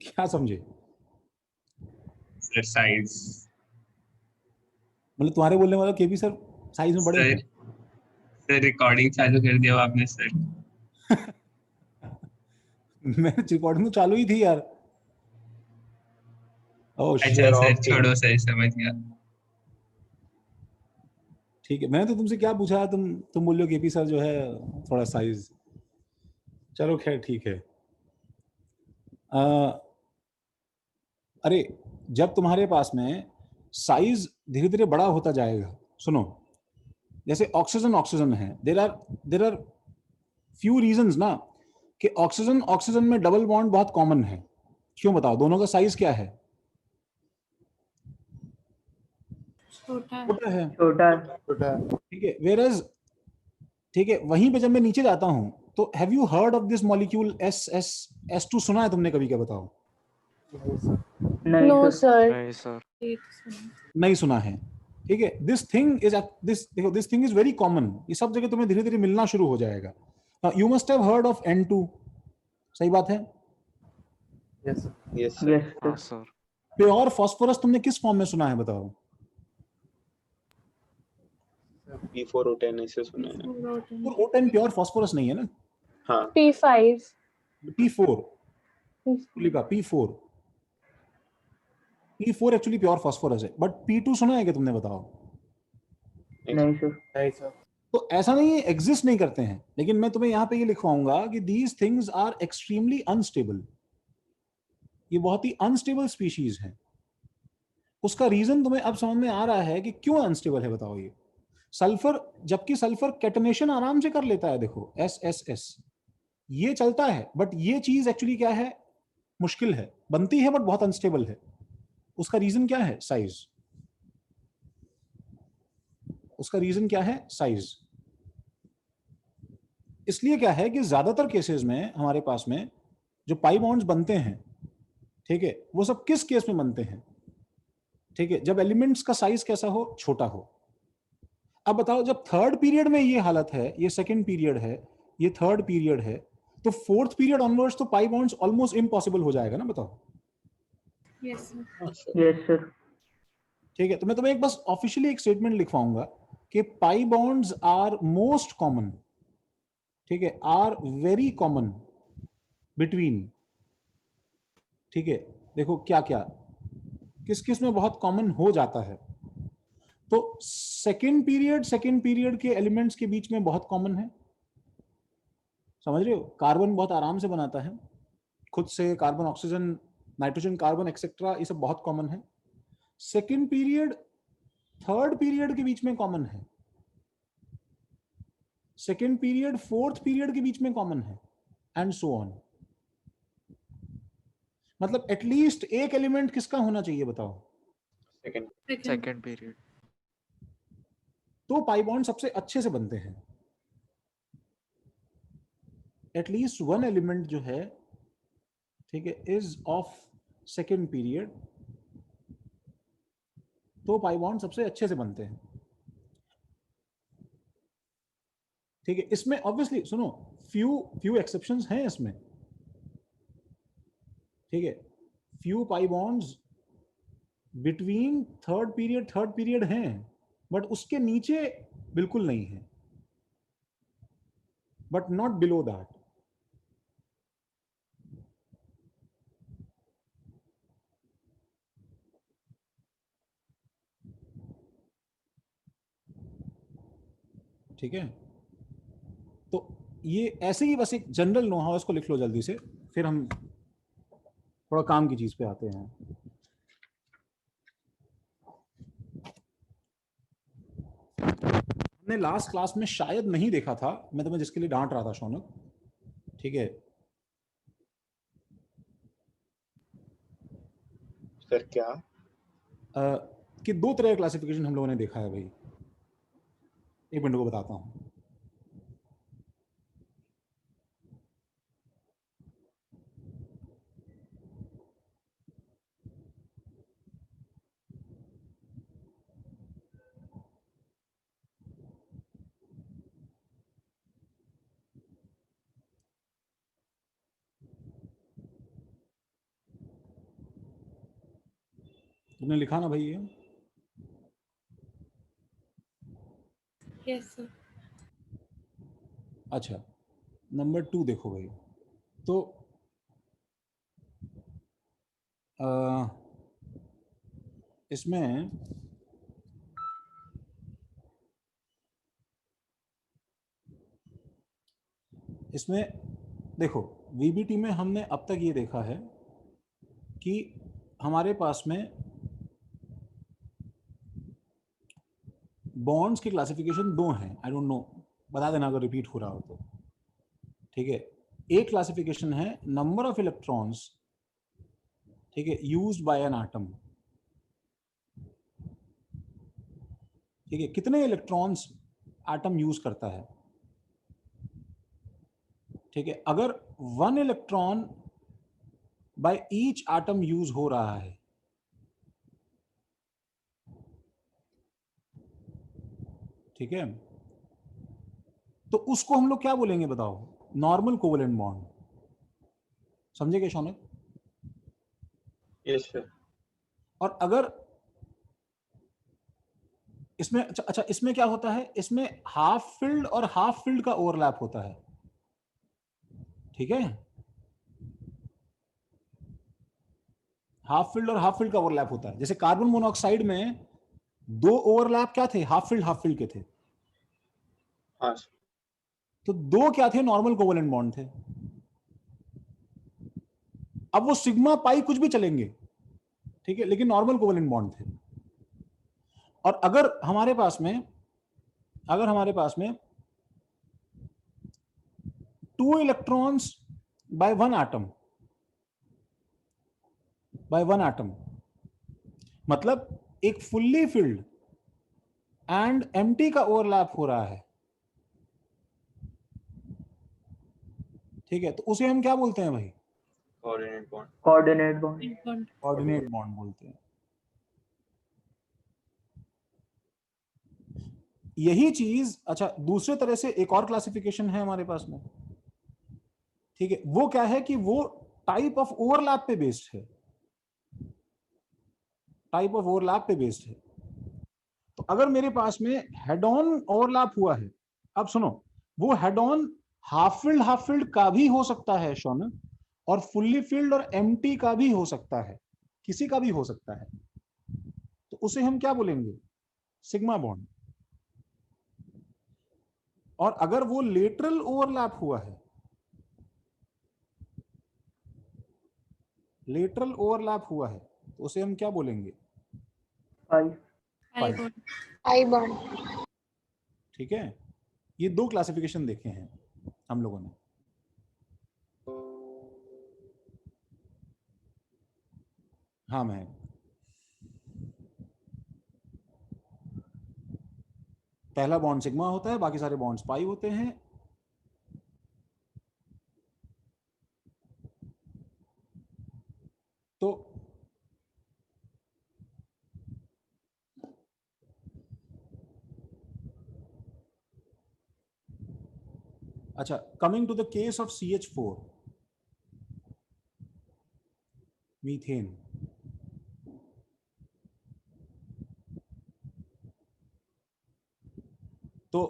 क्या समझे? Sir size. मतलब तुम्हारे बोलने वाला केपी सर साइज में बड़े सर हैं? सर रिकॉर्डिंग चालू कर दिया आपने सर। मैंने रिकॉर्डिंग तो चालू ही थी यार। ओह अच्छा शिट। सर छोड़ो सर, समझ गया। ठीक है, मैंने तो तुमसे क्या पूछा, तुम बोल रहे हो केपी सर जो है थोड़ा साइज। चलो खैर ठीक है। अ, अरे जब तुम्हारे पास में साइज धीरे धीरे बड़ा होता जाएगा, सुनो, जैसे ऑक्सीजन ऑक्सीजन है, देर आर फ्यू रीजंस ना कि ऑक्सीजन ऑक्सीजन में डबल बॉन्ड बहुत कॉमन है। क्यों बताओ, दोनों का साइज क्या है? छोटा छोटा है। छोटा। ठीक है, वेरएज, ठीक है, वहीं पे जब मैं नीचे जाता हूं तो have you heard of this molecule S S S two, सुना है तुमने कभी? क्या बताओ? नहीं नो सर। सर। नहीं सर। नहीं सुना है। ठीक है, दिस थिंग इज दिस, देखो this thing is very common, ये सब जगह तुम्हें धीरे धीरे मिलना शुरू हो जाएगा। You must have heard of N2, सही बात है? यस यस हाँ सर। सर। प्योर फास्फोरस तुमने किस फॉर्म में सुना है बताओ? P4O10 ऐसे सुना है। O10 प्योर फास्फोरस नहीं है ना। हाँ P5। P4, लिखा P4, P4 actually pure phosphorus है, बट P2 सुना है क्या तुमने? बताओ। नहीं सर। नहीं सर। तो ऐसा नहीं है एग्जिस्ट नहीं करते हैं, लेकिन मैं तुम्हें यहां पे ये लिखवाऊंगा कि these things are extremely unstable. ये बहुत ही अनस्टेबल स्पीशीज है। उसका रीजन तुम्हें अब समझ में आ रहा है कि क्यों अनस्टेबल है, बताओ। ये सल्फर, जबकि सल्फर कैटनेशन आराम से कर लेता है, देखो एस एस एस, ये चलता है, बट ये चीज एक्चुअली क्या है, मुश्किल है, बनती है बट बहुत अनस्टेबल है। उसका रीजन क्या है? साइज। उसका रीजन क्या है? साइज। इसलिए क्या है कि ज्यादातर केसेस में हमारे पास में जो पाई बॉन्ड्स बनते हैं, ठीक है, वो सब किस केस में बनते हैं? ठीक है, जब एलिमेंट्स का साइज कैसा हो? छोटा हो। अब बताओ, जब थर्ड पीरियड में ये हालत है, ये सेकंड पीरियड है, ये थर्ड पीरियड है, तो फोर्थ पीरियड ऑनवर्ड्स तो पाई बॉन्ड्स ऑलमोस्ट इम्पॉसिबल हो जाएगा ना, बताओ। Yes sir. हाँ सर। Yes sir. ठीक है, तो मैं तुम्हें एक बस ऑफिशियली एक स्टेटमेंट लिखवाऊंगा कि pi bonds are most common, ठीक है, आर वेरी कॉमन बिटवीन, ठीक है, देखो क्या क्या किस किस में बहुत कॉमन हो जाता है। तो सेकंड पीरियड के एलिमेंट्स के बीच में बहुत कॉमन है, समझ रहे हो? कार्बन बहुत आराम से बनाता है खुद से, carbon oxygen nitrogen carbon etcetera, ये सब बहुत कॉमन है। सेकंड पीरियड थर्ड पीरियड के बीच में कॉमन है, सेकंड पीरियड फोर्थ पीरियड के बीच में कॉमन है, एंड सो ऑन। मतलब एटलीस्ट एक एलिमेंट किसका होना चाहिए बताओ? सेकंड। Second period. तो पाई बॉन्ड सबसे अच्छे से बनते हैं। एटलीस्ट वन एलिमेंट जो है, ठीक है, इज ऑफ सेकंड पीरियड, तो पाई बॉन्ड सबसे अच्छे से बनते हैं। ठीक है, इसमें ऑब्वियसली सुनो, फ्यू फ्यू एक्सेप्शंस हैं इसमें, ठीक है, few pi bonds between third period हैं, बट उसके नीचे बिल्कुल नहीं है, बट नॉट बिलो दैट। ठीक है, तो ये ऐसे ही बस एक जनरल नो हाउ, इसको लिख लो जल्दी से, फिर हम थोड़ा काम की चीज पे आते हैं। हमने लास्ट क्लास में शायद नहीं देखा था, मैं तुम्हें जिसके लिए डांट रहा था शौनक, ठीक है, सर क्या? कि दो तरह का क्लासिफिकेशन हम लोगों ने देखा है भाई। एक मिनट को बताता हूं। तुमने लिखा ना भाई ये? Yes, sir. अच्छा, नंबर 2 देखो भाई। तो इसमें देखो, वीबीटी में हमने अब तक ये देखा है कि हमारे पास में बॉन्ड्स की क्लासिफिकेशन 2 हैं। आई डोंट नो, बता देना अगर रिपीट हो रहा हो तो। ठीक है, एक क्लासिफिकेशन है नंबर ऑफ इलेक्ट्रॉन्स, ठीक है, यूज्ड बाय एन एटम। ठीक है, कितने इलेक्ट्रॉन्स एटम यूज करता है। ठीक है, अगर 1 electron by each atom use हो रहा है, ठीक है, तो उसको हम लोग क्या बोलेंगे बताओ? Normal covalent bond. समझे क्या शौनक? Yes sir. और अगर इसमें अच्छा, इसमें क्या होता है? इसमें हाफ फिल्ड और हाफ फिल्ड का ओवरलैप होता है। ठीक है, हाफ फिल्ड और हाफ फिल्ड का ओवरलैप होता है। जैसे कार्बन मोनोऑक्साइड में 2 ओवरलैप क्या थे? हाफ फिल्ड के थे। हाँ सर। तो 2 क्या थे? नॉर्मल कोवेलेंट बॉन्ड थे। अब वो सिग्मा पाई कुछ भी चलेंगे, ठीक है, लेकिन नॉर्मल कोवेलेंट बॉन्ड थे। और अगर हमारे पास में 2 इलेक्ट्रॉन्स बाय वन एटम, मतलब एक फुल्ली फिल्ड एंड एम्प्टी का ओवरलैप हो रहा है, ठीक है, तो उसे हम क्या बोलते हैं भाई? Coordinate bond. Coordinate bond. Bond. Coordinate bond बोलते हैं। यही चीज, अच्छा, दूसरे तरह से एक और क्लासिफिकेशन है हमारे पास में, ठीक है, वो क्या है कि वो टाइप ऑफ ओवरलैप पे बेस्ड है। टाइप ऑफ ओवरलैप पे बेस्ड है। तो अगर मेरे पास में हेड ऑन ओवरलैप हुआ है, अब सुनो, वो हेड ऑन हाफ फिल्ड का भी हो सकता है शौनक, और फुल्ली फिल्ड और एम्प्टी का भी हो सकता है, किसी का भी हो सकता है। तो उसे हम क्या बोलेंगे? Sigma bond. और अगर वो लेटरल ओवरलैप हुआ है, तो उसे हम क्या बोलेंगे? पाई। I bond. I bond. ठीक है, ये 2 क्लासिफिकेशन देखे हैं हम लोगों ने। हाँ, मैं पहला बॉन्ड सिग्मा होता है, बाकी सारे बॉन्ड्स पाई होते हैं। तो अच्छा, coming to the case of CH4 methane. तो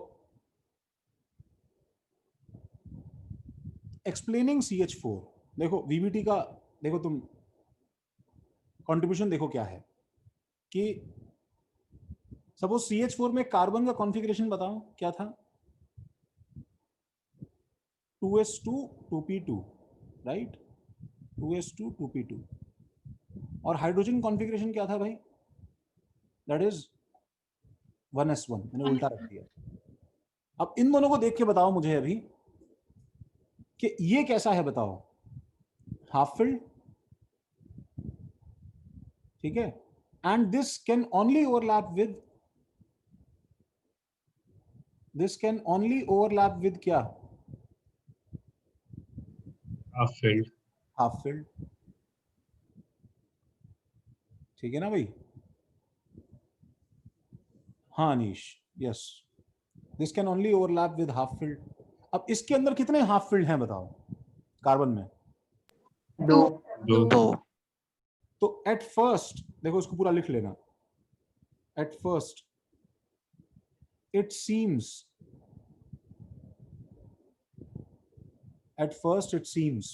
एक्सप्लेनिंग CH4, देखो वीबीटी का, देखो तुम कंट्रीब्यूशन देखो क्या है कि सपोज CH4 में कार्बन का कॉन्फ़िगरेशन बताओ क्या था? 2s2 2p2, right? 2s2 2p2। और हाइड्रोजन कॉन्फ़िगरेशन क्या था भाई? That is 1s1। मैंने उल्टा रख दिया। अब इन दोनों को देख के बताओ मुझे अभी कि ये कैसा है, बताओ। हाफ फिल्ड, ठीक है, and this can only overlap with क्या? Half field. हाफ फील्ड, ठीक है ना भाई? हाँ Anish, yes, this can only overlap with half field. अब इसके अंदर कितने हाफ फील्ड हैं बताओ कार्बन में? 2। दो। तो एट फर्स्ट देखो, इसको पूरा लिख लेना. At first it seems, at first it seems,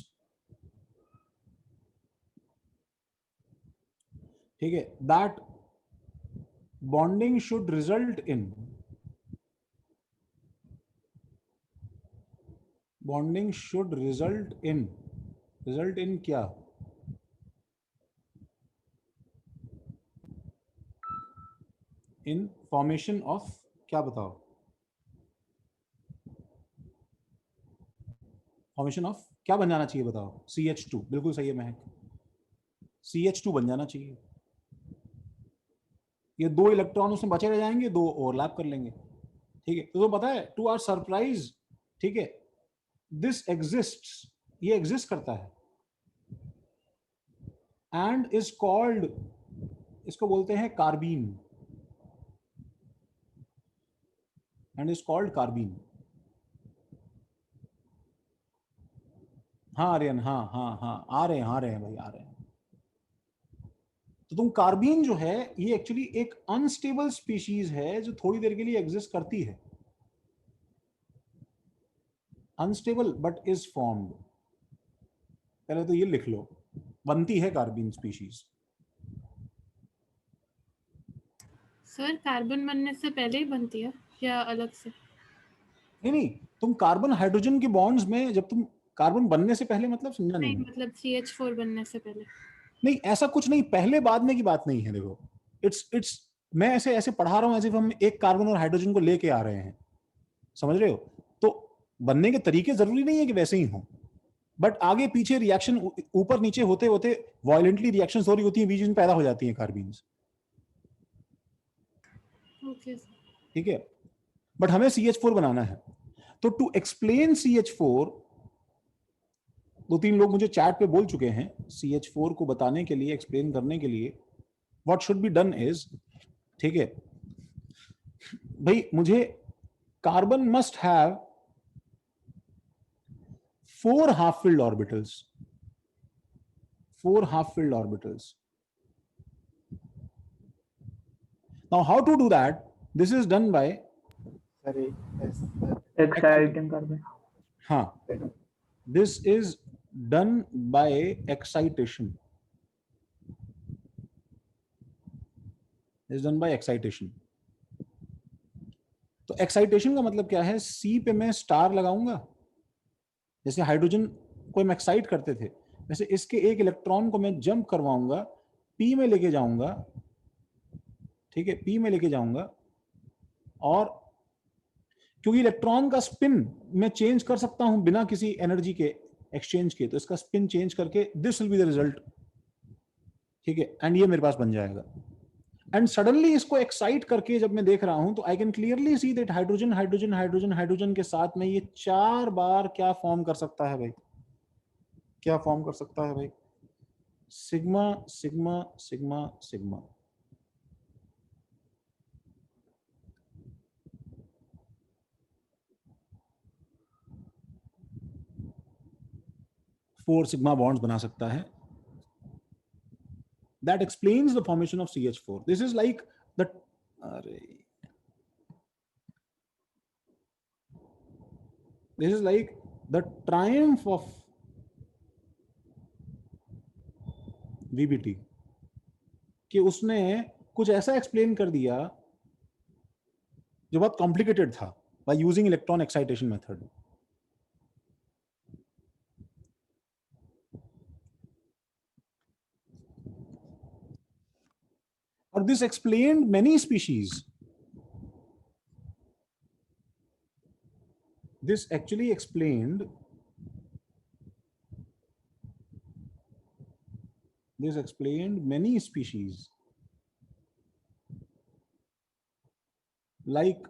ठीक है, that bonding should result in, bonding should result in क्या? in formation of क्या बताओ? फॉर्मेशन ऑफ क्या बन जाना चाहिए बताओ? CH2. बिल्कुल सही है महक, CH2 बन जाना चाहिए. ये 2 इलेक्ट्रॉन उसमें बचे रह जाएंगे, 2 ओवरलैप कर लेंगे. ठीक है, तो पता है, टू आवर सरप्राइज, ठीक है, दिस एग्जिस्ट्स, ये एग्जिस्ट करता है, एंड इज कॉल्ड, इसको बोलते हैं carbene, and is called carbene. हाँ आर्यन, हाँ हाँ हाँ, आ रहे हैं भाई, आ रहे हैं. तो तुम कार्बीन जो है, ये एक्चुअली एक अनस्टेबल स्पीशीज है जो थोड़ी देर के लिए एग्जिस्ट करती है. Unstable but is formed. पहले तो ये लिख लो, बनती है कार्बीन स्पीशीज. सर कार्बन बनने से पहले ही बनती है या अलग से? नहीं, तुम कार्बन हाइड्रोजन के बॉन्ड्स में, जब तुम कार्बन बनने से पहले, मतलब समझा नहीं, नहीं. मतलब CH4 बनने से पहले. नहीं, ऐसा कुछ नहीं, पहले बाद में की बात नहीं है. देखो, इट्स मैं ऐसे पढ़ा रहा हूं ऐसे हम एक कार्बन और हाइड्रोजन को लेके आ रहे हैं, समझ रहे हो? तो बनने के तरीके जरूरी नहीं है कि वैसे ही हो, बट आगे पीछे रिएक्शन, ऊपर नीचे होते होते वायलेंटली रिएक्शन हो रही होती है, बीच में पैदा हो जाती हैं कार्बीन्स. ओके. ठीक है, बट हमें CH4 बनाना है. तो टू एक्सप्लेन CH4, 2-3 लोग मुझे चैट पे बोल चुके हैं, CH4 को बताने के लिए, एक्सप्लेन करने के लिए what should be done is, ठीक है भाई, मुझे carbon must have 4 half filled orbitals, 4 half filled orbitals. Now how to do that? This is done by exciting carbon. हाँ, this is done by excitation. Is done by excitation. तो excitation का मतलब क्या है? C पे मैं star लगाऊंगा, जैसे हाइड्रोजन को हम एक्साइट करते थे, वैसे इसके एक इलेक्ट्रॉन को मैं जंप करवाऊंगा, P में लेके जाऊंगा, ठीक है, P में लेके जाऊंगा, और क्योंकि इलेक्ट्रॉन का स्पिन मैं चेंज कर सकता हूं बिना किसी एनर्जी के एक्सचेंज के, तो इसका स्पिन चेंज करके this will be the result, ठीक है, एंड ये मेरे पास बन जाएगा. एंड सडनली इसको एक्साइट करके जब मैं देख रहा हूं, तो I can clearly see that hydrogen hydrogen hydrogen hydrogen के साथ में ये 4 बार क्या फॉर्म कर सकता है भाई? क्या फॉर्म कर सकता है भाई? Sigma sigma sigma sigma. Four sigma bonds बना सकता है. That explains the formation of CH4. This is like the this is like the triumph of VBT, कि उसने कुछ ऐसा एक्सप्लेन कर दिया जो बहुत कॉम्प्लिकेटेड था by using electron excitation method. और this explained many species. This actually explained many species, like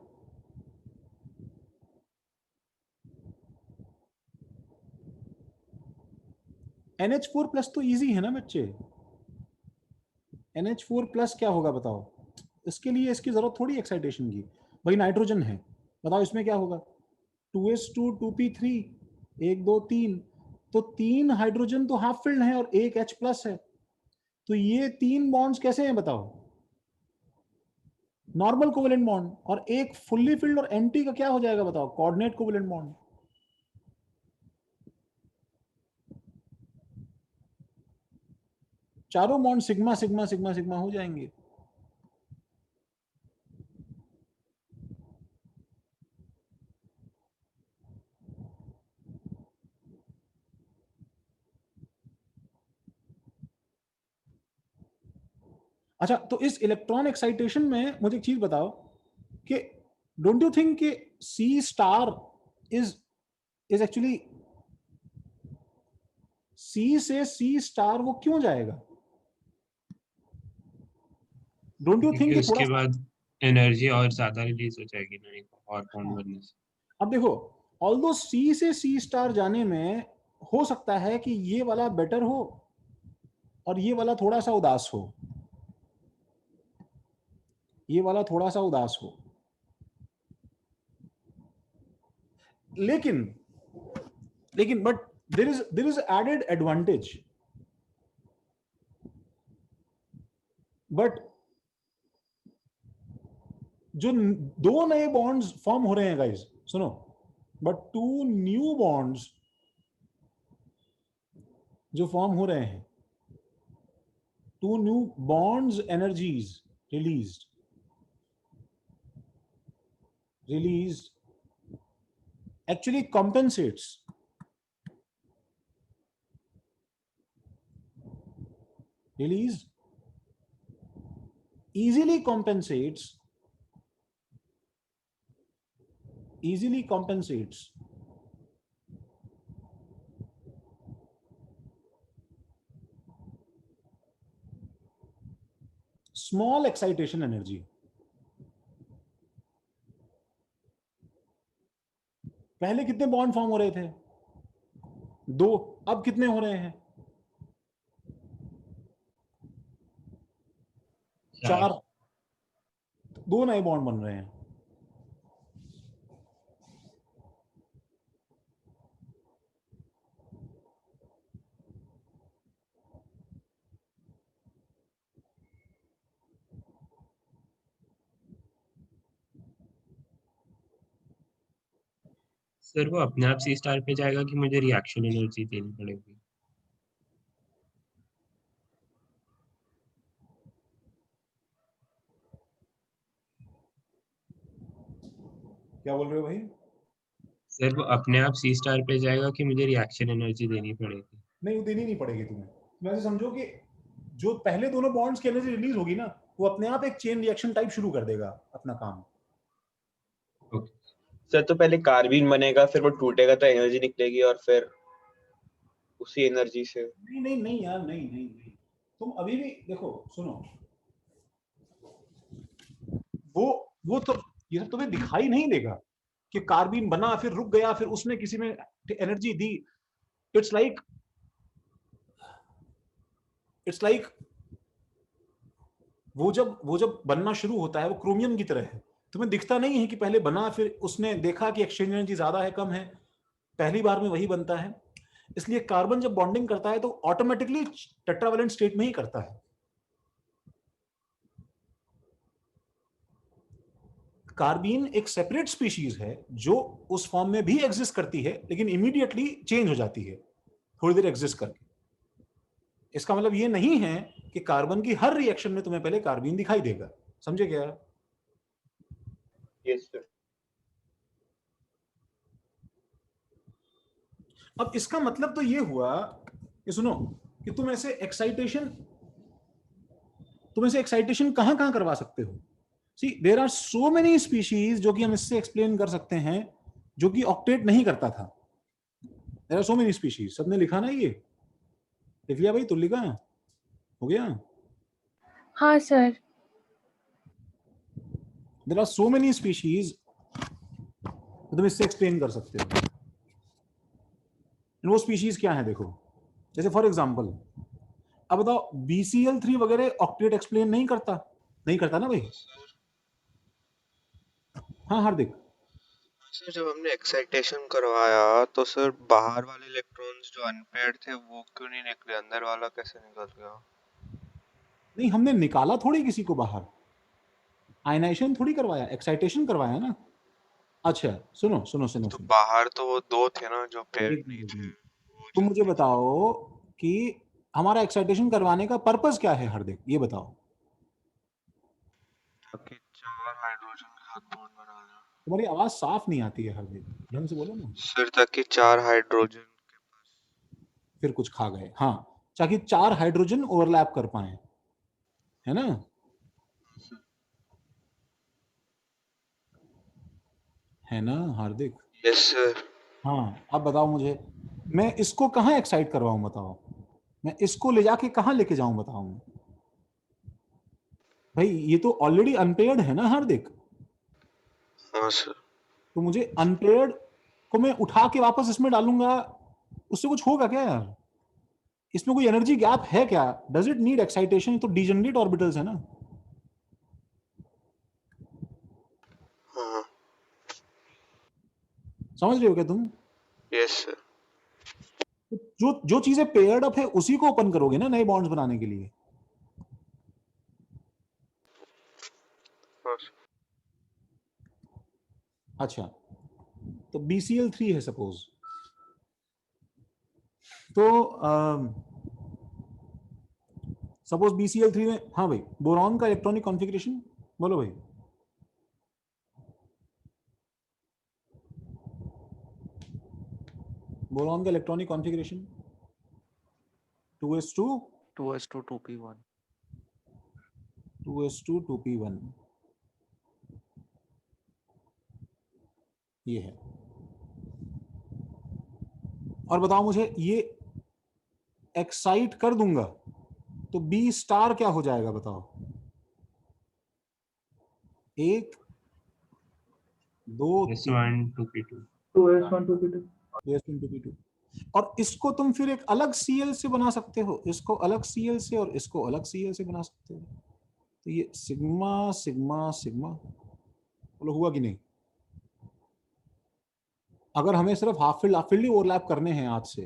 NH4 plus तो इजी है ना बच्चे? NH4 प्लस क्या होगा बताओ? इसके लिए इसकी जरूरत थोड़ी एक्साइटेशन की. भाई नाइट्रोजन है, बताओ इसमें क्या होगा? 2s2 2p3 1 2 3, तो 3 हाइड्रोजन तो हाफ फिल्ड है और 1 H प्लस है. तो ये 3 बॉन्ड्स कैसे हैं बताओ? Normal covalent bond. और एक फुल्ली फिल्ड और एम्प्टी का क्या हो जाएगा बताओ? Coordinate covalent bond. चारों bond sigma sigma sigma sigma हो जाएंगे। अच्छा, तो इस इलेक्ट्रॉन एक्साइटेशन में मुझे एक चीज बताओ कि डोंट यू थिंक कि सी स्टार इज एक्चुअली, सी से सी स्टार वो क्यों जाएगा? डोंट यू थिंक क्योंकि कि उसके थोड़ा, बाद एनर्जी और ज्यादा रिलीज हो जाएगी ना एक और बॉन्ड बनने से। अब देखो, ऑल्दो सी से सी स्टार जाने में हो सकता है कि ये वाला बेटर हो और ये वाला थोड़ा सा उदास हो, ये वाला थोड़ा सा उदास हो, लेकिन but there is added advantage. But जो 2 नए बॉन्ड्स फॉर्म हो रहे हैं गाइस, सुनो, बट 2 न्यू बॉन्ड्स जो फॉर्म हो रहे हैं, 2 new bonds energies released actually compensates released easily compensates small excitation energy। पहले कितने बॉन्ड फॉर्म हो रहे थे? 2। अब कितने हो रहे हैं? 4। 2 नए बॉन्ड बन रहे हैं। सर वो अपने आप सी स्टार पे जाएगा कि मुझे रिएक्शन एनर्जी देनी पड़ेगी? क्या बोल रहे हो भाई? सर वो अपने आप सी स्टार पे जाएगा कि मुझे रिएक्शन एनर्जी देनी पड़ेगी? नहीं, वो देनी नहीं पड़ेगी तुम्हें। तुम ऐसे समझो कि जो पहले दोनों बॉन्ड्स की एनर्जी रिलीज होगी ना, वो अपने आप एक चेन रिएक्शन टाइप शुरू कर देगा अपना काम। ओके। सर तो पहले कार्बीन बनेगा, फिर वो टूटेगा तो एनर्जी निकलेगी और फिर उसी एनर्जी से। नहीं नहीं नहीं यार, नहीं नहीं नहीं, तुम अभी भी देखो, सुनो, वो तो ये सब तुम्हें दिखाई नहीं देगा कि कार्बीन बना फिर रुक गया फिर उसने किसी में एनर्जी दी। इट्स लाइक वो जब बनना शुरू होता है वो क्रोमियम की तरह है। तुम्हें दिखता नहीं है कि पहले बना फिर उसने देखा कि एक्सचेंज एनर्जी ज्यादा है कम है, पहली बार में वही बनता है। इसलिए कार्बन जब बॉन्डिंग करता है तो ऑटोमेटिकली टेट्रावैलेंट स्टेट में ही करता है। कार्बीन एक सेपरेट स्पीशीज है जो उस फॉर्म में भी एग्जिस्ट करती है लेकिन इमीडिएटली चेंज हो जाती है थोड़ी देर एग्जिस्ट करके। इसका मतलब ये नहीं है कि कार्बन की हर रिएक्शन में तुम्हें पहले कार्बीन दिखाई देगा। समझे क्या? Yes sir. अब इसका मतलब तो ये हुआ कि सुनो कि तुम ऐसे एक्साइटेशन कहां कहां करवा सकते हो। See there are so many species जो कि हम इससे एक्सप्लेन कर सकते हैं जो कि ऑक्टेट नहीं करता था। There are so many species. सबने लिखा ना? ये लिख लिया भाई? तो लिखा हो गया? हाँ सर। There are so many species तुम इससे एक्सप्लेन कर सकते हो। वो स्पीशीज क्या है देखो, जैसे फॉर एग्जांपल अब बताओ BCl3 वगैरह ऑक्टेट एक्सप्लेन नहीं करता ना भाई? हाँ हार्दिक। सर जब हमने एक्साइटेशन करवाया तो सर बाहर वाले इलेक्ट्रॉन्स जो अनपेयर्ड थे वो क्यों नहीं निकले, अंदर वाला कैसे निकल गया? नहीं, हमने निकाला थोड़ी किसी को बाहर, आयनाइजेशन थोड़ी करवाया, एक्साइटेशन करवाया ना। अच्छा सुनो सुनो सुनो तो सुनो, बाहर तो वो 2 थे ना जो पेयर एक नहीं मिनट, थे, एक मिनट। वो तुम मुझे जल्दी बताओ कि हमारा एक्साइटेशन करवाने का पर्पस क्या है हार्दिक, ये बताओ। ताकि 4 हाइड्रोजन के साथ बॉन्ड बना दें। तुम्हारी आवाज साफ नहीं आती है हार्दिक, ढंग से बोलो ना। सर ताकि 4 हाइड्रोजन के पास। फिर कुछ खा गए, हाँ, ताकि 4 हाइड्रोजन ओवरलैप कर पाए, है ना। है ना हार्दिक। Yes sir. हाँ, अब बताओ मुझे, मैं इसको कहाँ एक्साइट करवाऊं बताओ, मैं इसको ले जाके कहाँ लेके जाऊं बताओ। भाई ये तो ऑलरेडी अनपेयर्ड है ना हार्दिक, हाँ सर। तो मुझे अनपेयर्ड को मैं उठा के वापस इसमें डालूंगा, उससे कुछ होगा क्या यार? इसमें कोई एनर्जी गैप है क्या? Does it need excitation? तो डिजेनरेट ऑर्बिटल्स है ना। हाँ। समझ रहे हो क्या तुम? Yes sir. जो जो चीजें पेयर्ड अप है उसी को ओपन करोगे ना नए बॉन्ड्स बनाने के लिए। हाँ सर। अच्छा, तो BCl3 है सपोज, तो सपोज BCl3 में, हाँ भाई, बोरॉन का इलेक्ट्रॉनिक कॉन्फ़िगरेशन बोलो भाई। बोरॉन का electronic configuration 2s2 2s2 2p1 2s2 2p1, ये है। और बताओ मुझे, ये एक्साइट कर दूंगा तो B स्टार क्या हो जाएगा बताओ। 1 2 3 S1 2p2 2s1 2p2 2s1 और इसको तुम फिर एक अलग Cl से बना सकते हो, इसको अलग Cl से और इसको अलग Cl से बना सकते हो। तो ये सिग्मा सिग्मा सिग्मा, बोलो हुआ कि नहीं? अगर हमें सिर्फ हाफ फील्ड ही ओवरलैप करने हैं आज से,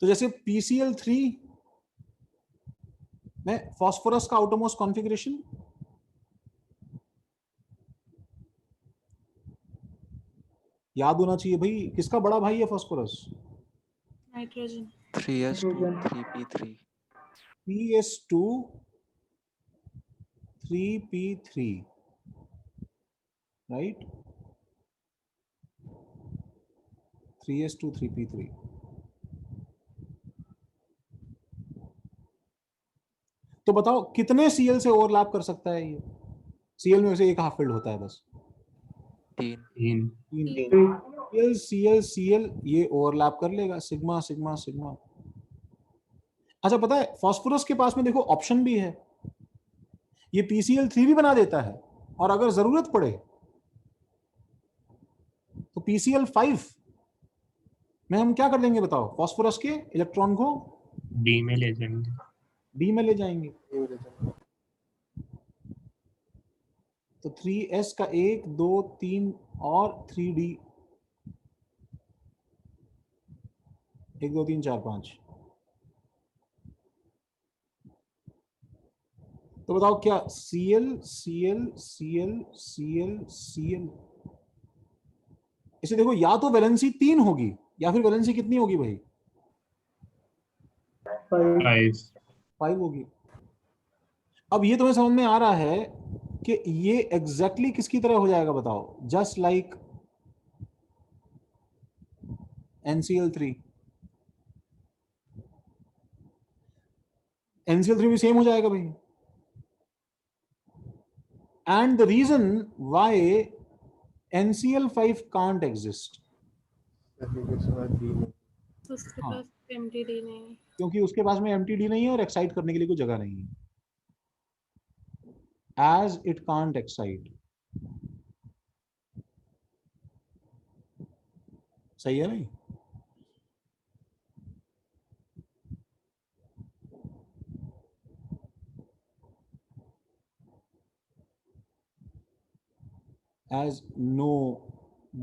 तो जैसे PCl3 में फास्फोरस का आउटरमोस्ट कॉन्फ़िगरेशन याद होना चाहिए भाई, किसका बड़ा भाई है phosphorus? Nitrogen. 3s2 3p3 PS2 3p3, right, 3s2 3p3। तो बताओ कितने Cl से ओवरलैप कर सकता है ये? Cl में से एक हाफ फील्ड होता है बस, 3 3 Cl Cl Cl, ये ओवरलैप कर लेगा, सिग्मा सिग्मा सिग्मा। अच्छा पता है फास्फोरस के पास में देखो ऑप्शन भी है, ये PCl3 भी बना देता है, और अगर जरूरत पड़े तो PCl5 में हम क्या कर लेंगे बताओ, फास्फोरस के इलेक्ट्रॉन को D में ले जाएंगे। D में ले जाएंगे। तो 3s का 1 2 3 और 3d, 1 2 3 4 5। तो बताओ क्या Cl Cl Cl Cl Cl, इसे देखो या तो वैलेंसी 3 होगी या फिर वैलेंसी कितनी होगी भाई? 5 5 होगी। अब ये तुम्हें समझ में आ रहा है कि ये एग्जैक्टली किसकी तरह हो जाएगा बताओ, जस्ट लाइक NCl3। NCl3 भी सेम हो जाएगा भाई। And the reason why NCl5 can't exist, तो उसके हाँ, पास एमटीडी नहीं है। क्योंकि उसके पास में MTD नहीं है और एक्साइट करने के लिए कोई जगह नहीं है, as it can't excite। सही है भाई? as no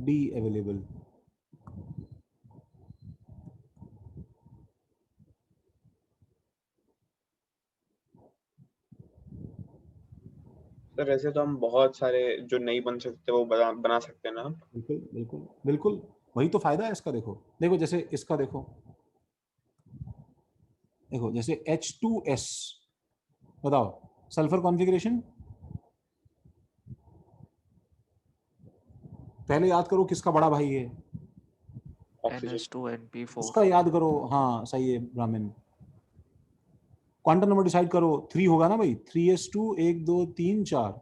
D available। Sir ऐसे तो हम बहुत सारे जो नहीं बन सकते वो बना सकते हैं ना हम। बिल्कुल बिल्कुल बिल्कुल, वही तो फायदा है इसका। देखो देखो जैसे इसका देखो, देखो जैसे H2S, बताओ सल्फर कॉन्फ़िगरेशन, पहले याद करो किसका बड़ा भाई है, ऑक्सीजन। NH2NP4 उसका याद करो। हाँ सही है ब्राह्मण। क्वांटम नंबर डिसाइड करो, 3 होगा ना भाई, 3s2, 1 2 3 4।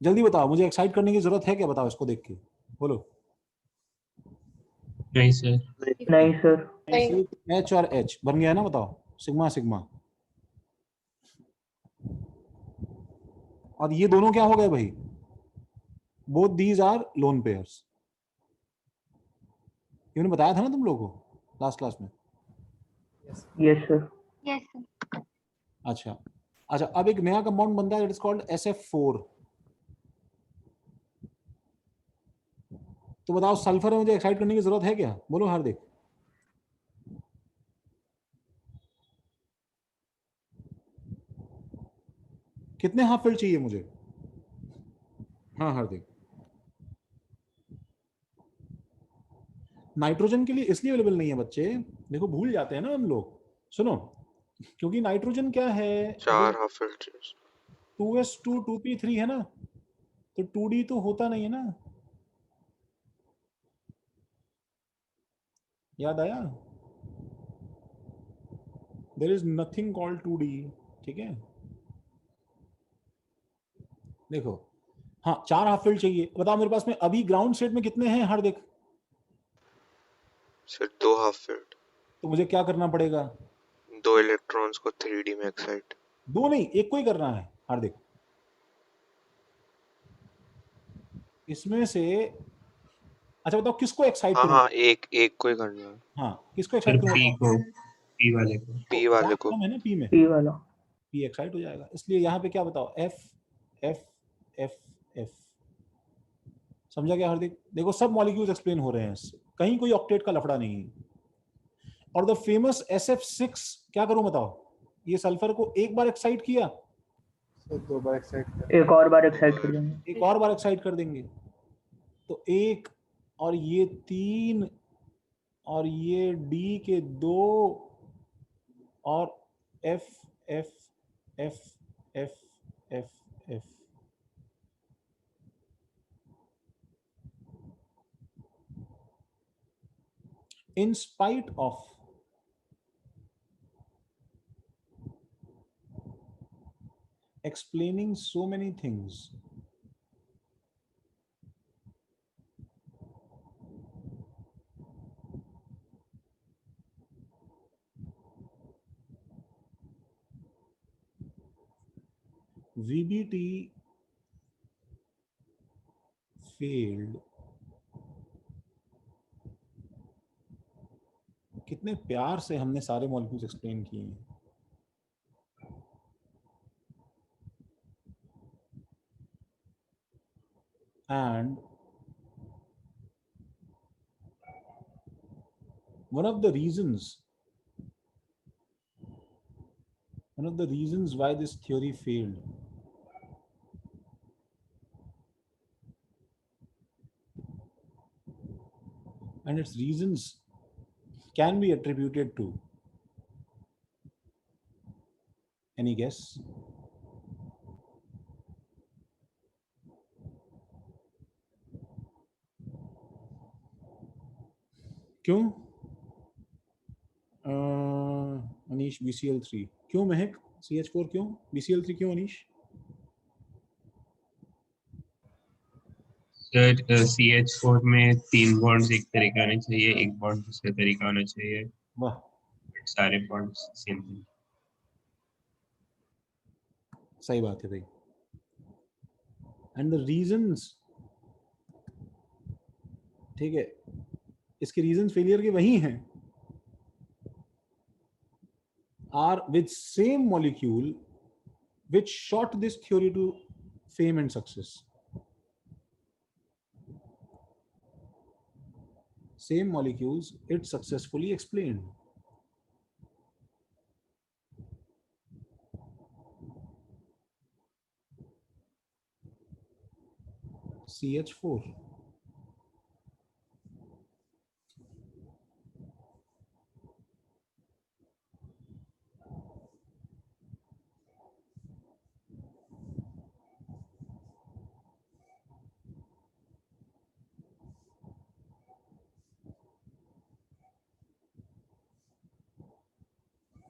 जल्दी बताओ, मुझे एक्साइट करने की जरूरत है क्या, बताओ इसको देख के बोलो। नहीं सर। नहीं सर। H और H बन गया है ना, बताओ सिग्मा सिग्मा। और ये दोनों क्या हो गए भाई, both these are lone pairs. ये मैंने बताया था ना तुम लोगों को लास्ट क्लास में। Yes sir. अच्छा अच्छा, अब एक नया कंपाउंड बनता है, इट इज कॉल्ड SF4। तो बताओ सल्फर में मुझे एक्साइट करने की जरूरत है क्या, बोलो हार्दिक। कितने हाफ फील्ड चाहिए मुझे? हाँ हार्दिक। नाइट्रोजन के लिए इसलिए अवेलेबल नहीं है बच्चे, देखो भूल जाते हैं ना हम लोग, सुनो, क्योंकि नाइट्रोजन क्या है, 4 हाफ फील्ड। 2s2 2p3 है ना, तो 2d तो होता नहीं है ना, याद आया? There is nothing called 2d, ठीक है। देखो हाँ 4 हाफ फील्ड चाहिए, बताओ मेरे पास में अभी ग्राउंड स्टेट में कितने हैं हार्दिक? Sir 2 half field. तो मुझे क्या करना पड़ेगा? 2 इलेक्ट्रॉन्स को 3D में एक्साइट। दो नहीं, एक को ही करना है हार्दिक। इसमें से अच्छा बताओ किसको एक्साइट हाँ करूं? हाँ, एक को ही करना है। हाँ किसको सर एक्साइट करूं पी बताओ? को, पी वाले को। पी वाले को। कम है ना पी में, पी वाला। पी एक्साइट हो जाएगा, इसलिए यहाँ पे क्या बताओ, F F F F। समझा क्या हार्दिक? देखो सब मॉलिक्यूल्स एक्सप्लेन हो रहे हैं इससे, कहीं कोई ऑक्टेट का लफड़ा नहीं है। और द फेमस SF6 क्या करूं बताओ? ये सल्फर को एक बार एक्साइट किया, एक और बार एक्साइट कर देंगे। एक और बार एक्साइट कर देंगे, तो एक और ये 3 और ये D के 2 और F F F F F F। in spite of explaining so many things, VBT failed। कितने प्यार से हमने सारे मॉलिक्यूल्स एक्सप्लेन किए हैं। And one of the reasons why this theory failed, and its reasons can be attributed to, any guess? क्यों Anish BCl3 क्यों, महक CH4 क्यों, BCl3 क्यों अनीश? सर CH4 में 3 बॉन्ड्स एक तरह के आने चाहिए, एक बॉन्ड दूसरे तरह का आना चाहिए, वाह, सारे बॉन्ड्स सेम। सही बात है भाई। एंड द रीजंस, ठीक है, इसके रीजंस फेलियर के वही हैं, are with same molecule which shot this theory to fame and success. Same molecules it successfully explained. CH4.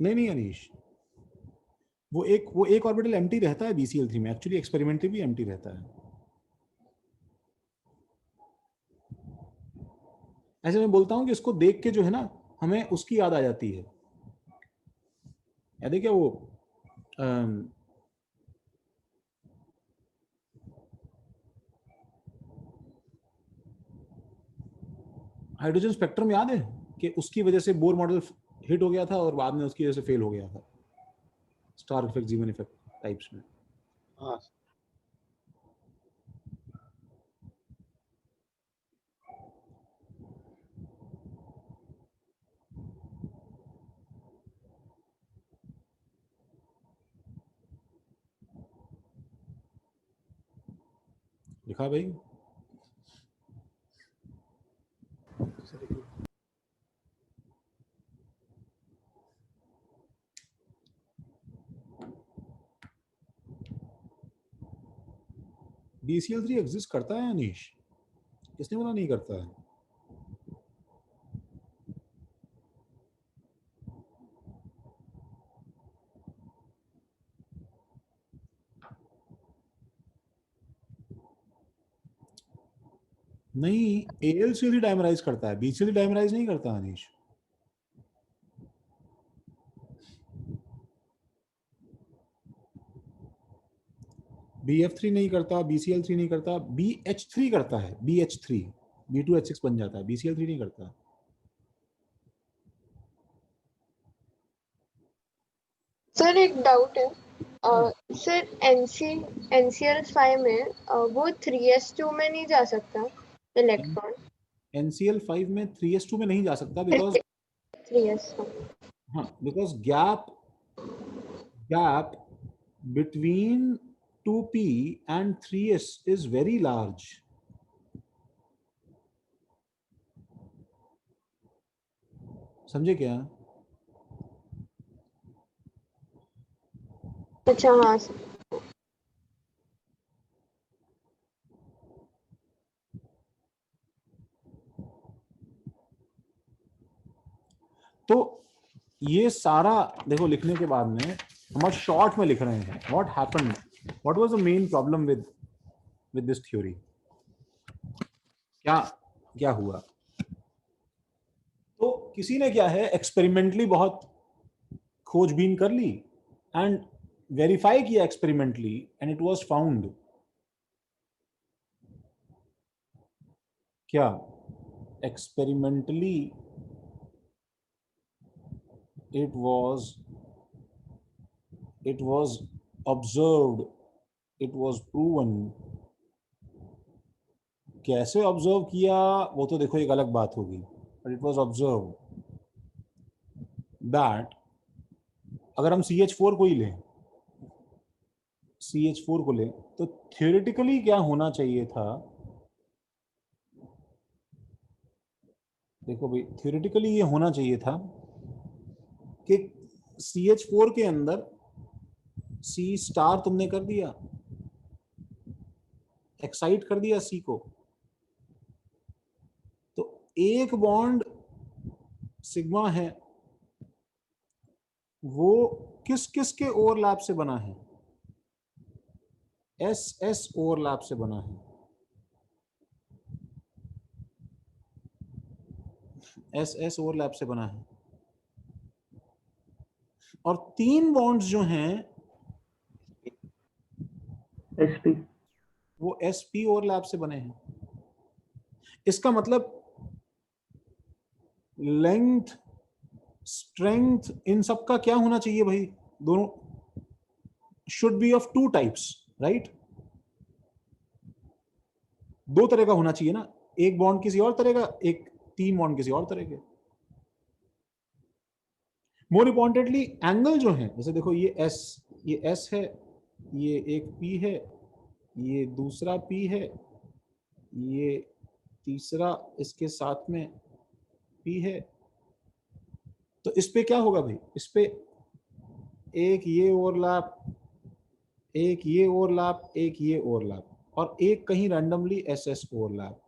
नहीं अनीश, वो एक ऑर्बिटल एम्प्टी रहता है BCl3 में, एक्चुअली एक्सपेरिमेंटली भी एम्प्टी रहता है। ऐसे मैं बोलता हूं कि इसको देख के जो है ना हमें उसकी याद आ जाती है। याद है क्या वो हाइड्रोजन स्पेक्ट्रम याद है कि उसकी वजह से बोर मॉडल हिट हो गया था और बाद में उसकी वजह से फेल हो गया था, स्टार इफेक्ट, जीवन इफेक्ट टाइप्स में। हाँ लिखा भाई? BCl3 एग्जिस्ट करता है अनीश? किसने बोला नहीं करता है? नहीं, AlCl डायमराइज करता है, BCl डायमराइज नहीं करता अनीश। BF3 नहीं करता, BCl3 नहीं करता, BH3 करता है, BH3 B2H6 बन जाता है, BCl3 नहीं करता। सर एक डाउट है, सर NCl5 में वो 3s2 में नहीं जा सकता इलेक्ट्रॉन? NCl5 में 3s2 में नहीं जा सकता बिकॉज 3s, हाँ, because gap between 2p and 3s is very large. समझे क्या? अच्छा हाँ सर। तो ये सारा देखो लिखने के बाद में हम और शॉर्ट में लिख रहे हैं what happened, what was the main problem with this theory, क्या हुआ। तो किसी ने क्या है एक्सपेरिमेंटली बहुत खोजबीन कर ली एंड वेरीफाई किया experimentally and it was found, क्या experimentally it was observed, it was proven। कैसे ऑब्जर्व किया वो तो देखो एक अलग बात होगी, but it was observed that अगर हम CH4 को ही लें, CH4 को लें तो थियोरेटिकली क्या होना चाहिए था, देखो भाई थियोरेटिकली ये होना चाहिए था कि CH4 के अंदर C स्टार तुमने कर दिया, एक्साइट कर दिया C को, तो एक बॉन्ड सिग्मा है वो किस किस के ओवरलैप से बना है, SS ओवरलैप से बना है, SS ओवरलैप से बना है। और तीन बॉन्ड्स जो हैं SP, वो SP ओवरलैप से बने हैं। इसका मतलब लेंथ, स्ट्रेंथ, इन सब का क्या होना चाहिए भाई, दोनों should be of two types, right? दो तरह का होना चाहिए ना, एक बॉन्ड किसी और तरह का, एक तीन बॉन्ड किसी और तरह के। मोर इंपॉर्टेंटली एंगल जो है, जैसे देखो ये S है, ये एक P है, ये दूसरा P है, ये तीसरा इसके साथ में P है, तो इस पे क्या होगा भाई, इस पे एक ये ओवरलैप, एक ये ओवरलैप, एक ये ओवरलैप, और एक कहीं रैंडमली SS ओवरलैप।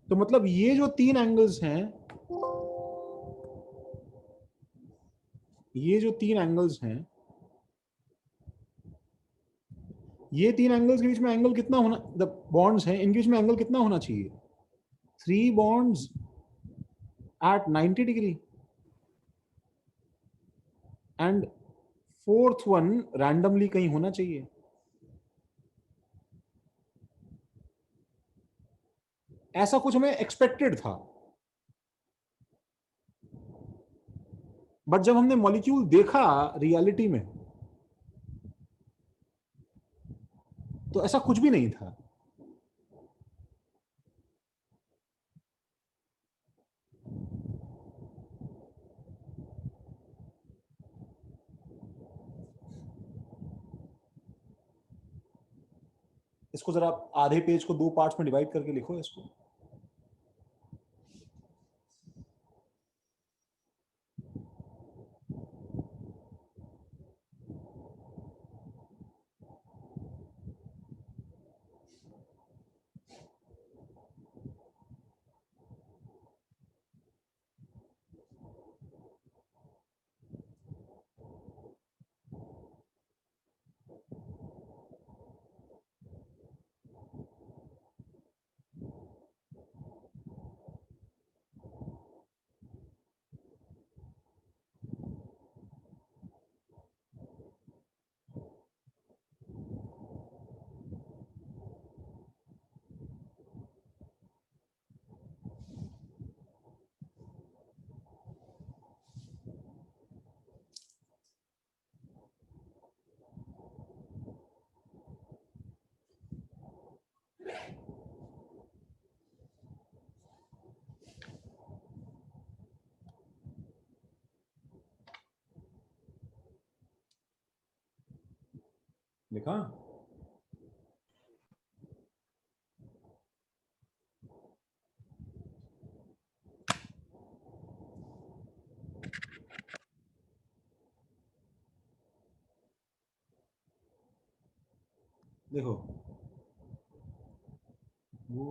तो मतलब ये जो तीन एंगल्स हैं, ये जो तीन एंगल्स हैं, ये तीन एंगल्स के बीच में एंगल कितना होना, द बॉन्ड्स हैं इनके बीच में एंगल कितना होना चाहिए, 3 bonds at 90 degree and fourth one randomly कहीं होना चाहिए। ऐसा कुछ हमें एक्सपेक्टेड था, बट जब हमने मॉलिक्यूल देखा रियलिटी में तो ऐसा कुछ भी नहीं था। इसको जरा आधे पेज को 2 पार्ट्स में डिवाइड करके लिखो इसको। लिखा? देखो वो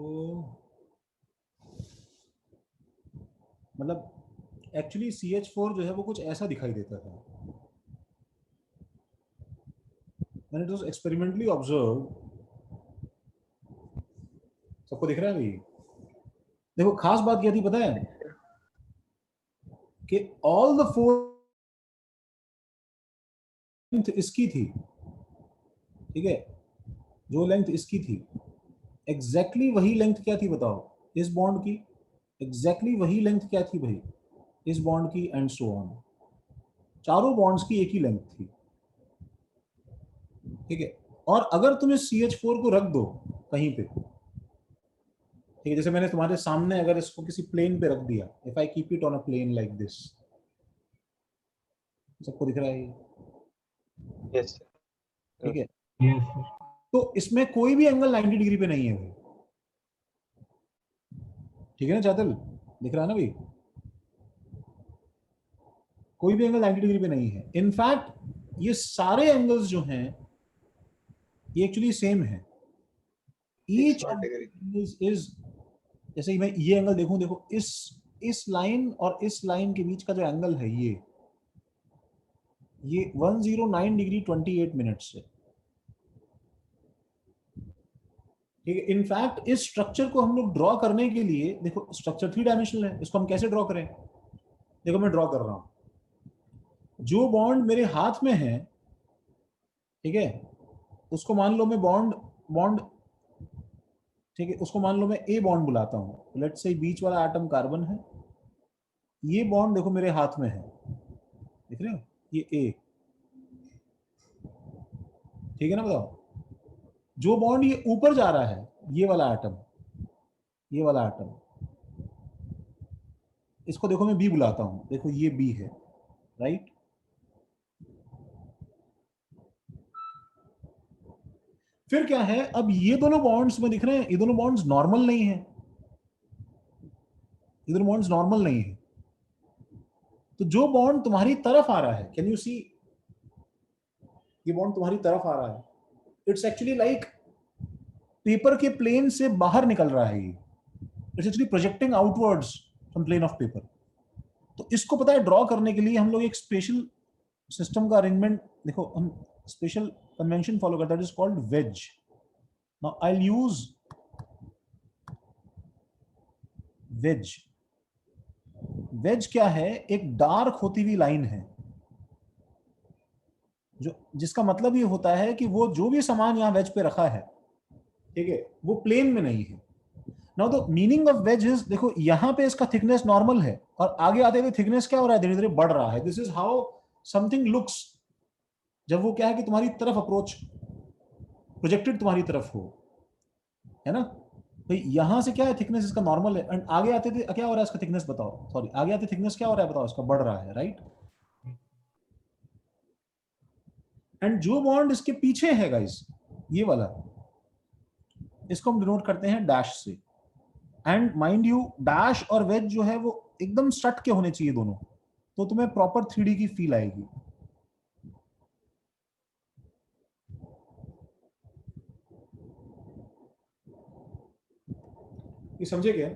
मतलब एक्चुअली CH4 जो है वो कुछ ऐसा दिखाई देता था। When it was experimentally observed, सबको दिख रहा है भाई? देखो खास बात क्या थी पता है कि ऑल द 4 लेंथ इसकी थी, ठीक है, जो लेंथ इसकी थी एग्जैक्टली वही लेंथ क्या थी बताओ इस बॉन्ड की, एग्जैक्टली वही लेंथ क्या थी भाई इस बॉन्ड की, एंड सो ऑन। चारों बॉन्ड्स की एक ही लेंथ थी, ठीक है। और अगर तुम इस CH4 को रख दो कहीं पे, ठीक है, जैसे मैंने तुम्हारे सामने अगर इसको किसी प्लेन पे रख दिया, if I keep it on a plane like this, सबको दिख रहा है ये? यस ठीक है, तो इसमें कोई भी एंगल 90 डिग्री पे नहीं है भाई, ठीक है ना चातल, दिख रहा है ना भाई? कोई भी एंगल 90 डिग्री पे नहीं है। इनफैक्ट ये सारे एंगल्स जो हैं ये एक्चुअली सेम है। ईच ऑफ एंगल्स इज, जैसे मैं ये एंगल देखूं, देखो इस लाइन और इस लाइन के बीच का जो एंगल है ये 109 डिग्री 28 मिनट्स है, ठीक है। इनफैक्ट इस स्ट्रक्चर को हम लोग ड्रॉ करने के लिए, देखो स्ट्रक्चर 3 डायमेंशनल है, इसको हम कैसे ड्रॉ करें? देखो मैं ड्रॉ कर रहा हूं, जो बॉन्ड मेरे हाथ में है, ठीक है, उसको मान लो मैं बॉन्ड ठीक है, उसको मान लो मैं A बॉन्ड बुलाता हूं। लेट्स से बीच वाला एटम कार्बन है, ये बॉन्ड देखो मेरे हाथ में है, देख रहे हो ये A, ठीक है ना। बताओ जो बॉन्ड ये ऊपर जा रहा है, ये वाला एटम, ये वाला एटम, इसको देखो मैं B बुलाता हूं, देखो ये B है, राइट। फिर क्या है, अब ये दोनों बॉन्ड्स में दिख रहे हैं, ये दोनों बॉन्ड्स नॉर्मल नहीं है, ये दोनों बॉन्ड्स नॉर्मल नहीं है। तो जो बॉन्ड तुम्हारी तरफ आ रहा है, कैन यू सी, ये बॉन्ड तुम्हारी तरफ आ रहा है, इट्स एक्चुअली लाइक पेपर के प्लेन से बाहर निकल रहा है, ये it's actually projecting outwards from plane of paper. तो इसको पता है ड्रॉ करने के लिए हम लोग एक स्पेशल सिस्टम का अरेंजमेंट, देखो हम स्पेशल कन्वेंशन फॉलो करते हैं, that is called wedge. Now I will use wedge. Wedge क्या है, एक डार्क होती हुई लाइन है, जो जिसका मतलब ये होता है कि वो जो भी सामान यहां वेज पे रखा है, ठीक है, वो प्लेन में नहीं है। Now the meaning of ways is, देखो यहां पे इसका थिकनेस नॉर्मल है और आगे आते हुए थिकनेस क्या हो रहा है, धीरे धीरे बढ़ रहा है। This is how something looks जब वो क्या है कि तुम्हारी तरफ अप्रोच प्रोजेक्टेड तुम्हारी तरफ हो, है ना। तो यहां से क्या है, थिकनेस इसका नॉर्मल है, एंड आगे आते थे क्या हो रहा है इसका थिकनेस बताओ, सॉरी आगे आते थिकनेस क्या हो रहा है बताओ, इसका बढ़ रहा है, राइट। एंड जो बॉन्ड इसके पीछे है गाइस, ये वाला, इसको हम डिनोट करते हैं डैश से। एंड माइंड यू, डैश और वेज जो है वो एकदम सट के होने चाहिए दोनों, तो तुम्हें प्रॉपर 3D की फील आएगी। ये समझे क्या?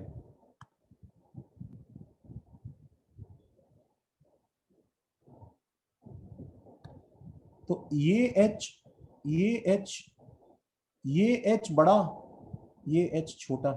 तो ये H, ये H, ये H बड़ा, ये H छोटा,